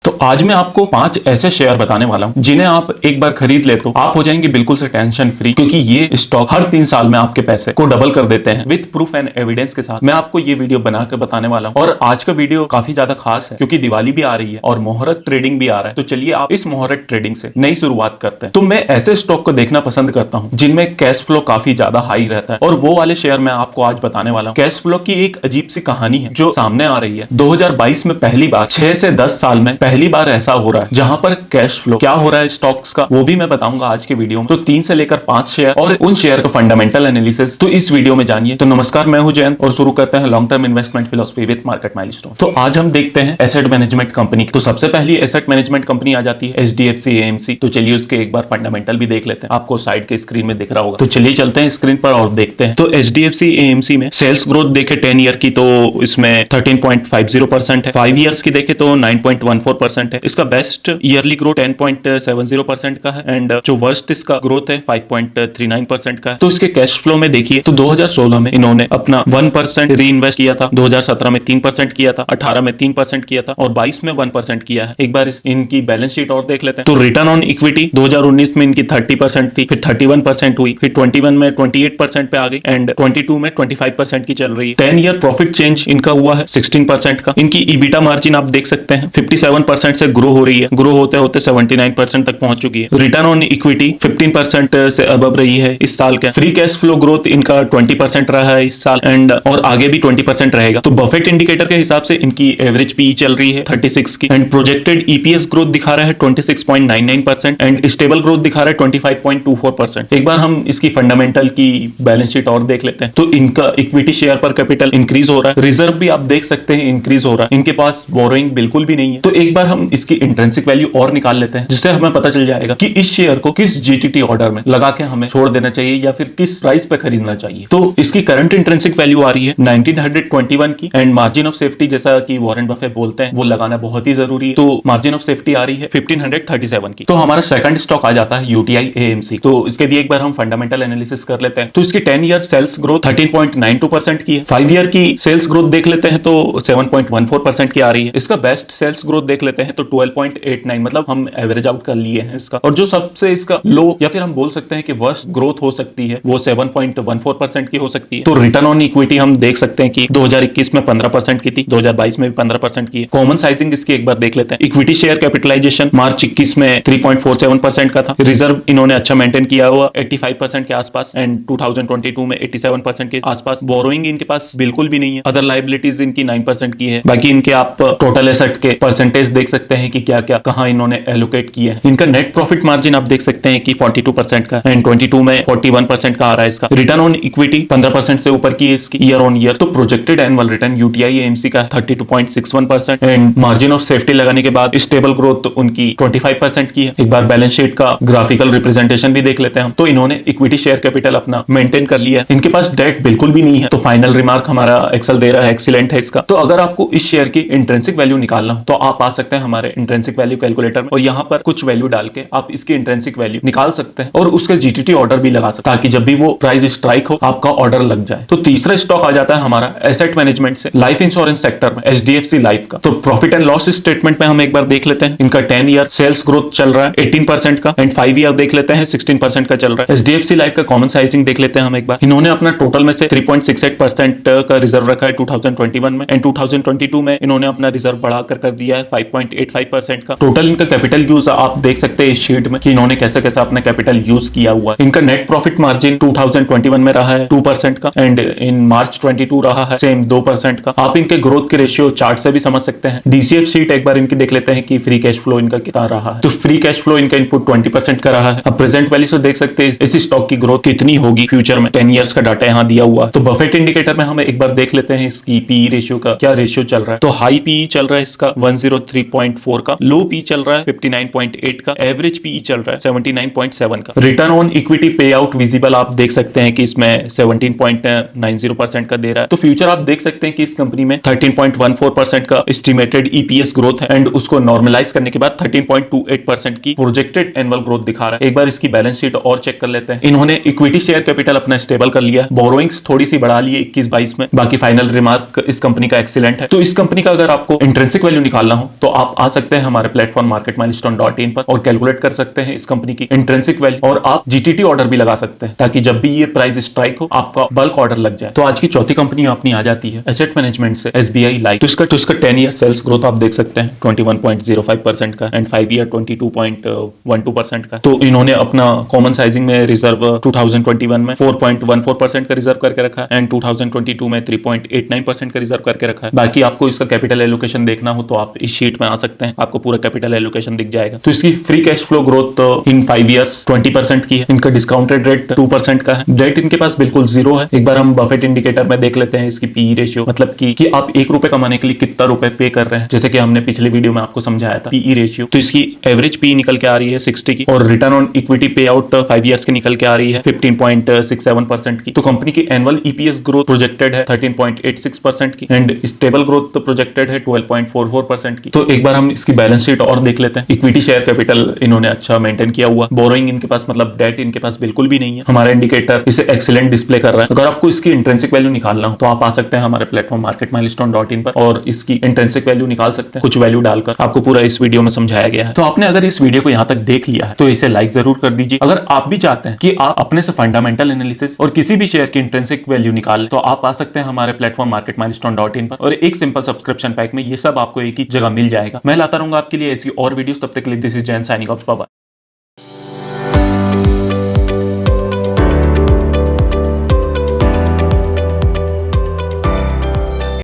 तो आज मैं आपको 5 ऐसे शेयर बताने वाला हूं जिन्हें आप एक बार खरीद ले तो आप हो जाएंगे बिल्कुल से टेंशन फ्री, क्योंकि ये स्टॉक हर 3 साल में आपके पैसे को डबल कर देते हैं। विद प्रूफ एंड एविडेंस के साथ मैं आपको ये वीडियो बनाकर बताने वाला हूं। और आज का वीडियो काफी ज्यादा खास है क्योंकि दिवाली भी आ रही है और मुहूर्त ट्रेडिंग भी आ रहा है। तो चलिए आप इस मुहूर्त ट्रेडिंग से नई शुरुआत करते हैं। तो मैं ऐसे स्टॉक को देखना पसंद करता हूँ जिनमें कैश फ्लो काफी ज्यादा हाई रहता है, और वो वाले शेयर मैं आपको आज बताने वाला हूँ। कैश फ्लो की एक अजीब सी कहानी है जो सामने आ रही है। 2022 में पहली बार 6 से 10 साल में पहली बार ऐसा हो रहा है जहां पर कैश फ्लो क्या हो रहा है स्टॉक्स का, वो भी मैं बताऊंगा आज के वीडियो में। तो 3 से लेकर 5 शेयर और उन शेयर का फंडामेंटल एनालिसिस तो इस वीडियो में जानिए। तो नमस्कार, मैं हूं जयंत और शुरू करते हैं long term investment philosophy with market milestone. तो आज हम देखते हैं एसेट मैनेजमेंट कंपनी। तो सबसे पहली एसेट मैनेजमेंट कंपनी आ जाती है HDFC AMC। तो चलिए उसके एक बार फंडामेंटल भी देख लेते हैं। आपको साइड के स्क्रीन में दिख रहा होगा। तो चलिए चलते हैं स्क्रीन पर और देखते हैं। तो HDFC AMC में सेल्स ग्रोथ देखे 10 ईयर की तो इसमें 13.50% है। 5 ईयर्स की देखे तो 9.14% है। इसका बेस्ट ईयरली ग्रोथ 10.70% का है एंड जो वर्स्ट इसका ग्रोथ है 5.39% का है। तो इसके कैश फ्लो में देखिए तो 2016 में इन्होंने अपना 1% री इन्वेस्ट किया था, 2017 में 3% किया था, 18 में 3% किया था और 22 में 1% किया है। एक बार इनकी बैलेंस शीट और देख लेते हैं। तो रिटर्न ऑन इक्विटी 2019 में इनकी 30% थी, फिर 31% हुई, फिर 21 में 28% पे आ गई एंड 22 में 25% की चल रही है। 10 ईयर प्रॉफिट चेंज इनका हुआ है 16% का। इनकी ईबिटा मार्जिन आप देख सकते हैं 57% से ग्रो हो रही है, ग्रो होते होते 79% तक पहुंच चुकी है। रिटर्न ऑन इक्विटी 15% से अबव रही है इस साल के। फ्री कैश फ्लो ग्रोथ इनका 20% रहा है इस साल एंड और आगे भी 20% रहेगा। तो बफेट इंडिकेटर के हिसाब से इनकी एवरेज पीई चल रही है 36 की एंड प्रोजेक्टेड ईपीएस ग्रोथ दिखा रहा है 26.99% एंड स्टेबल ग्रोथ दिखा रहा है 25.24%। एक बार हम इसकी फंडामेंटल की बैलेंस शीट और देख लेते हैं। तो इनका इक्विटी शेयर पर कैपिटल इंक्रीज हो रहा है, रिजर्व भी आप देख सकते हैं इंक्रीज हो रहा है, इनके पास बोरोइंग बिल्कुल भी नहीं है। तो एक बार हम इसकी इंट्रिंसिक वैल्यू और निकाल लेते हैं जिससे हमें पता चल जाएगा कि इस शेयर को किस जीटीटी ऑर्डर में लगा के हमें छोड़ देना चाहिए या फिर किस प्राइस पे खरीदना चाहिए। तो इसकी करंट इंट्रिंसिक वैल्यू आ रही है 1921 की एंड मार्जिन ऑफ सेफ्टी जैसा कि वॉरेन बफेट बोलते हैं वो लगाना बहुत ही जरूरी है। तो मार्जिन ऑफ सेफ्टी आ रही है 1537 की। तो हमारा सेकंड स्टॉक आ जाता है UTI AMC। तो इसके भी एक बार हम फंडामेंटल एनालिसिस कर लेते हैं। तो इसकी 10 ईयर सेल्स ग्रोथ 13.92% की है। 5 ईयर की सेल्स ग्रोथ देख लेते हैं तो 7.14% की आ रही है। इसका बेस्ट सेल्स ग्रोथ देख लेते हैं तो 12.89, मतलब हम एवरेज आउट कर लिए हैं इसका। और जो सबसे इसका लो या फिर हम बोल सकते हैं कि वर्स्ट ग्रोथ हो सकती है वो 7.14% की हो सकती है। तो रिटर्न ऑन इक्विटी हम देख सकते हैं कि 2021 में 15% की थी, 2022 में भी 15% की है। कॉमन साइजिंग इसकी एक बार देख लेते हैं। इक्विटी शेयर कैपिटलाइजेशन मार्च 21 में 3.47% का था। रिजर्व इन्होंने अच्छा मेंटेन किया हुआ 85% के आसपास एंड 2022 में 87% के आसपास। बोरोइंग इनके पास बिल्कुल भी नहीं है। अदर लायबिलिटीज इनकी 9% की है। बाकी इनके आप टोटल एसेट के परसेंटेज देख सकते हैं कि क्या क्या कहां इन्होंने एलोकेट किया है। इनका नेट प्रॉफिट मार्जिन आप देख सकते हैं कि 42% का एंड 22 में 41% का आ रहा है इसका। रिटर्न ऑन इक्विटी 15% से ऊपर की है इसकी ईयर ऑन ईयर। तो projected annual return UTI AMC का 32.61% एंड मार्जिन ऑफ सेफ्टी लगाने के बाद स्टेबल ग्रोथ उनकी 25% की है। एक बार बैलेंस शीट का ग्राफिकल रिप्रेजेंटेशन भी देख लेते हैं हम। तो इन्होंने इक्विटी शेयर कैपिटल अपना मेंटेन कर लिया है। इनके पास डेट बिल्कुल भी नहीं है। तो फाइनल रिमार्क हमारा एक्सेल दे रहा है एक्सीलेंट है इसका। तो अगर आपको इस शेयर की इंट्रिंसिक वैल्यू निकालना हो तो आप आ सकते हैं हमारे इंट्रिंसिक वैल्यू कैलकुलेटर में और यहाँ पर कुछ वैल्यू डाल के आप इसकी इंट्रिंसिक वैल्यू निकाल सकते हैं और उसके जीटीटी ऑर्डर भी लगा सकते हैं ताकि जब भी वो प्राइस स्ट्राइक हो आपका ऑर्डर लग जाए। तो तीसरा स्टॉक आ जाता है हमारा एसेट मैनेजमेंट से लाइफ इंश्योरेंस सेक्टर में HDFC लाइफ का। तो प्रॉफिट एंड लॉस स्टेटमेंट में हम एक बार देख लेते हैं। इनका 10 ईयर सेल्स ग्रोथ चल रहा है 18% का एंड 5 ईयर देख लेते हैं 16% का चल रहा है। HDFC लाइफ का कॉमन साइजिंग देख लेते हैं हम एक बार। इन्होंने अपना टोटल में से 3.68% का रिजर्व रखा है 2021 में एंड 2022 में इन्होंने अपना रिजर्व बढ़ाकर कर दिया है 5.85% का। टोटल इनका कैपिटल यूज आप देख सकते हैं इस शीट में कि इन्होंने कैसे कैसे अपना कैपिटल यूज किया हुआ है। इनका नेट प्रॉफिट मार्जिन 2021 में रहा है 2% का एंड इन मार्च 22 रहा है सेम 2% का। आप इनके ग्रोथ के रेशियो चार्ट से भी समझ सकते हैं। DCF शीट एक बार इनकी देख लेते हैं कि फ्री कैश फ्लो इनका कितना रहा है। तो फ्री कैश फ्लो इनका इनपुट 20% का रहा है। अब प्रेजेंट वैल्यू से देख सकते हैं इस स्टॉक की ग्रोथ कितनी होगी फ्यूचर में। 10 इयर्स का डाटा यहाँ दिया हुआ है। तो बफेट इंडिकेटर में हम एक बार देख लेते हैं इसकी पीई रेशियो का क्या रेशियो चल रहा है। तो हाई पीई चल रहा है इसका 103.4 का, लो पी चल रहा है 59.8 का, एवरेज पीई चल रहा है 79.7 का। रिटर्न ऑन इक्विटी पे आउट विजिबल आप देख सकते हैं कि इसमें 17.90% का दे रहा है। तो फ्यूचर आप देख सकते हैं कि इस कंपनी में 13.14% का एस्टिमेटेड ईपीएस ग्रोथ है एंड उसको नॉर्मलाइज करने के बाद 13.28% की प्रोजेक्टेड एनुअल ग्रोथ दिखा रहा है। एक बार इसकी बैलेंस शीट और चेक कर लेते हैं। इन्होंने इक्विटी शेयर कैपिटल अपना स्टेबल कर लिया है, बोरोइंग्स थोड़ी सी बढ़ा ली है 21-22 में। बाकी फाइनल रिमार्क इस कंपनी का एक्सीलेंट है। तो इस कंपनी का अगर आपको इंट्रिंसिक वैल्यू निकालना हो तो आप आ सकते हैं हमारे प्लेटफॉर्म marketmilestone.in पर और कैलकुलेट कर सकते हैं इस कंपनी की इंट्रिंसिक वैल्यू, और आप जीटीटी ऑर्डर भी लगा सकते हैं ताकि जब भी ये प्राइस स्ट्राइक हो आपका बल्क ऑर्डर लग जाए। तो आज की चौथी कंपनी अपनी आ जाती है एसेट मैनेजमेंट से एसबीआई लाइफ। तो इसका 10 ईयर सेल्स ग्रोथ आप देख सकते हैं 21.05% का एंड 5 ईयर 22.12% का। तो इन्होंने अपना कॉमन साइजिंग में रिजर्व 2021 में 4.14% का रिजर्व करके रखा है एंड 2022 में 3.89% का रिजर्व करके रखा है। बाकी आपको इसका कैपिटल एलोकेशन देखना हो तो आप इस शीट में आ सकते हैं, आपको पूरा कैपिटल एलोकेशन दिख जाएगा। तो इसकी free cash flow growth in 5 years 20% की है। इनका डिस्काउंटेड रेट 2% का है। डेट इनके पास बिल्कुल जीरो है। एक बार हम बफेट इंडिकेटर में देख लेते हैं इसकी पीई रेशियो, मतलब कि आप 1 रुपए कमाने के लिए कितना रुपए पे कर रहे हैं, जैसे कि हमने पिछले वीडियो में आपको समझाया था पीई रेशियो। तो इसकी एवरेज पी निकल के आ रही है 60 की, और रिटर्न ऑन इक्विटी पे आउट 5 इयर्स की निकल के आ रही है 15.67% की। तो कंपनी की एनुअल ईपीएस ग्रोथ प्रोजेक्टेड है 13.86% की एंड स्टेबल ग्रोथ प्रोजेक्टेड है 12.44% की। तो एक बार हम इसकी बैलेंस शीट और देख लेते हैं। इक्विटी शेयर कैपिटल इन्होंने अच्छा मेंटेन किया हुआ, बोरोइंग इनके पास मतलब डेट इनके पास बिल्कुल भी नहीं है। हमारा इंडिकेटर इसे एक्सीलेंट डिस्प्ले कर रहा है। अगर आपको इसकी इंट्रिंसिक वैल्यू निकालना हो तो आप आ सकते हैं हमारे प्लेटफॉर्म marketmilestone.in पर और इसकी इंट्रिंसिक वैल्यू निकाल सकते हैं कुछ वैल्यू डालकर। आपको पूरा इस वीडियो में समझाया गया है। तो आपने अगर इस वीडियो को यहाँ तक देख लिया है तो इसे लाइक जरूर कर दीजिए। अगर आप भी चाहते हैं कि आप अपने से फंडामेंटल एनालिसिस और किसी भी शेयर की इंट्रिंसिक वैल्यू निकालें तो आप आ सकते हैं हमारे प्लेटफॉर्म marketmilestone.in पर, और एक सिंपल सब्सक्रिप्शन पैक में ये सब आपको एक ही जगह मिल जाएगा। मैं लाता रहूंगा आपके लिए ऐसी और वीडियोस। तब तक के लिए this is Jain signing off. Bye bye.